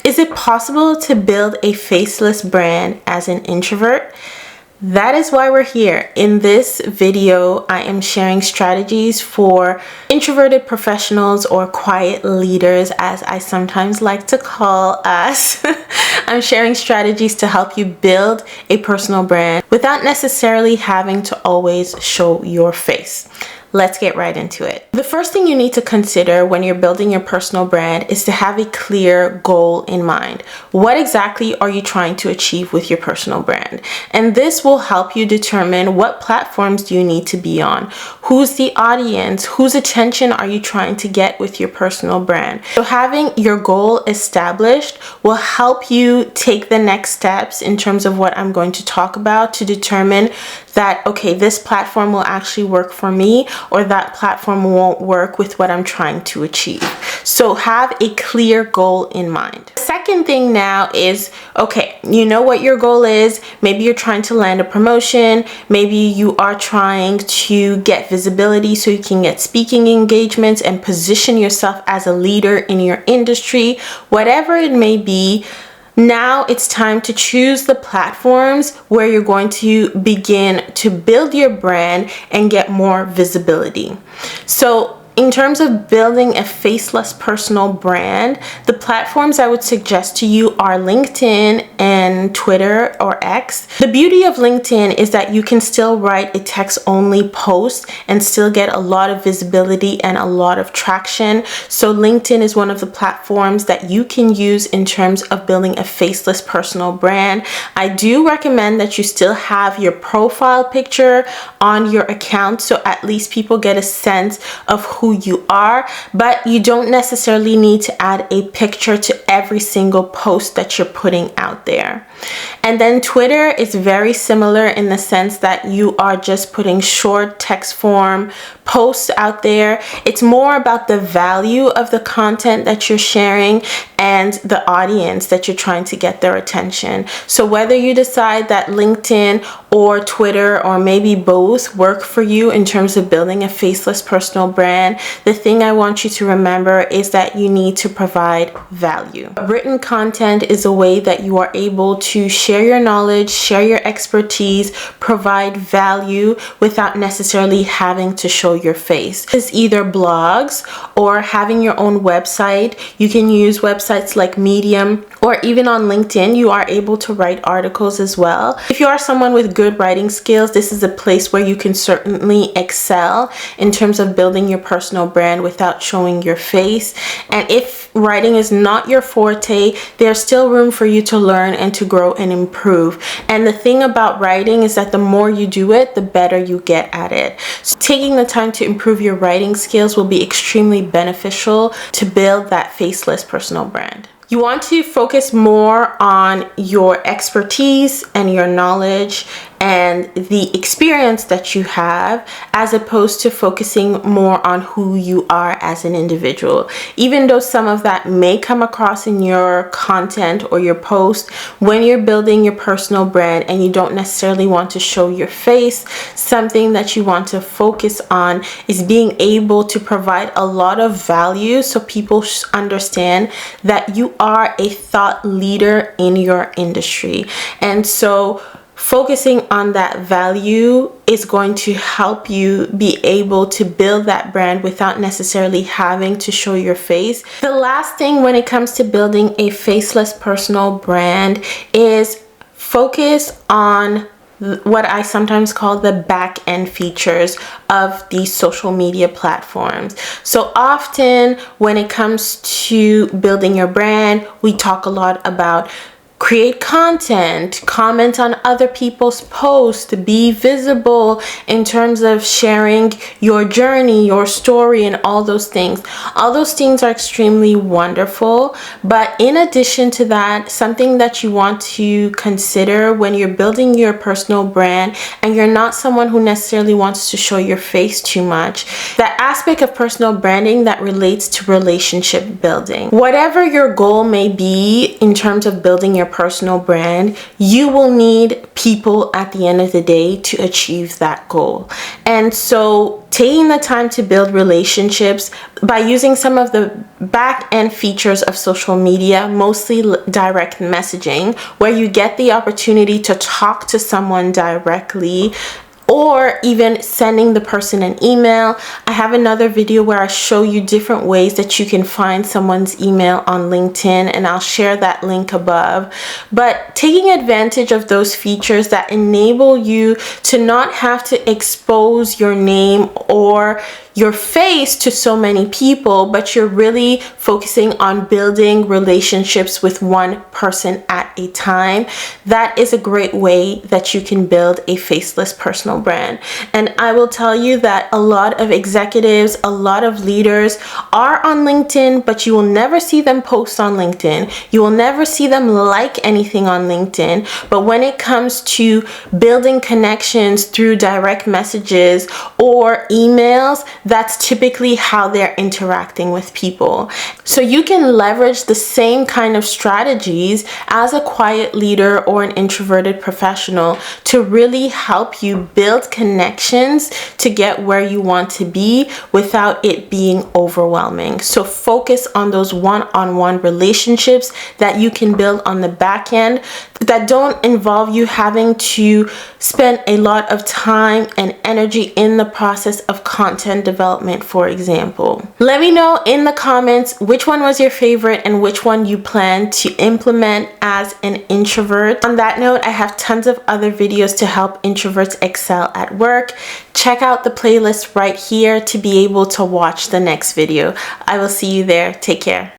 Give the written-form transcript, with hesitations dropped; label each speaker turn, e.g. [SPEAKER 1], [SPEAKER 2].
[SPEAKER 1] Is it possible to build a faceless brand as an introvert? That is why we're here. In this video, I am sharing strategies for introverted professionals or quiet leaders, as I sometimes like to call us. I'm sharing strategies to help you build a personal brand without necessarily having to always show your face. Let's get right into it. The first thing you need to consider when you're building your personal brand is to have a clear goal in mind. What exactly are you trying to achieve with your personal brand? And this will help you determine what platforms do you need to be on. Who's the audience? Whose attention are you trying to get with your personal brand? So having your goal established will help you take the next steps in terms of what I'm going to talk about to determine that, okay, this platform will actually work for me, or that platform won't work with what I'm trying to achieve. So have a clear goal in mind. The second thing now is, okay, you know what your goal is. Maybe you're trying to land a promotion. Maybe you are trying to get visibility so you can get speaking engagements and position yourself as a leader in your industry. Whatever it may be, now it's time to choose the platforms where you're going to begin to build your brand and get more visibility. So in terms of building a faceless personal brand, the platforms I would suggest to you are LinkedIn and Twitter or X. The beauty of LinkedIn is that you can still write a text-only post and still get a lot of visibility and a lot of traction. So LinkedIn is one of the platforms that you can use in terms of building a faceless personal brand. I do recommend that you still have your profile picture on your account, so at least people get a sense of who you are, but you don't necessarily need to add a picture to every single post that you're putting out there. And then Twitter is very similar in the sense that you are just putting short text form posts out there. It's more about the value of the content that you're sharing and the audience that you're trying to get their attention. So whether you decide that LinkedIn or Twitter or maybe both work for you in terms of building a faceless personal brand, the thing I want you to remember is that you need to provide value. Written content is a way that you are able to share your knowledge, share your expertise, provide value without necessarily having to show your face. It's either blogs or having your own website. You can use websites like Medium, or even on LinkedIn, you are able to write articles as well. If you are someone with good writing skills, this is a place where you can certainly excel in terms of building your personal brand without showing your face. And if writing is not your forte, there's still room for you to learn and to grow and improve. And the thing about writing is that the more you do it, the better you get at it. So taking the time to improve your writing skills will be extremely beneficial to build that faceless personal brand. You want to focus more on your expertise and your knowledge and the experience that you have, as opposed to focusing more on who you are as an individual. Even though some of that may come across in your content or your post, when you're building your personal brand and you don't necessarily want to show your face, something that you want to focus on is being able to provide a lot of value so people understand that you are a thought leader in your industry. And so focusing on that value is going to help you be able to build that brand without necessarily having to show your face. The last thing when it comes to building a faceless personal brand is focus on what I sometimes call the back end features of these social media platforms. So often when it comes to building your brand, we talk a lot about create content, comment on other people's posts, be visible in terms of sharing your journey, your story, and all those things. All those things are extremely wonderful, but in addition to that, something that you want to consider when you're building your personal brand and you're not someone who necessarily wants to show your face too much, that aspect of personal branding that relates to relationship building. Whatever your goal may be in terms of building your personal brand, you will need people at the end of the day to achieve that goal. And so taking the time to build relationships by using some of the back end features of social media, mostly direct messaging, where you get the opportunity to talk to someone directly, or even sending the person an email. I have another video where I show you different ways that you can find someone's email on LinkedIn, and I'll share that link above. But taking advantage of those features that enable you to not have to expose your name or your face to so many people, but you're really focusing on building relationships with one person at a time. That is a great way that you can build a faceless personal brand. And I will tell you that a lot of executives, a lot of leaders are on LinkedIn, but you will never see them post on LinkedIn. You will never see them like anything on LinkedIn. But when it comes to building connections through direct messages or emails, that's typically how they're interacting with people. So you can leverage the same kind of strategies as a quiet leader or an introverted professional to really help you build connections to get where you want to be without it being overwhelming. So focus on those one-on-one relationships that you can build on the back end that don't involve you having to spend a lot of time and energy in the process of content development, for example. Let me know in the comments which one was your favorite and which one you plan to implement as an introvert. On that note, I have tons of other videos to help introverts excel at work. Check out the playlist right here to be able to watch the next video. I will see you there. Take care.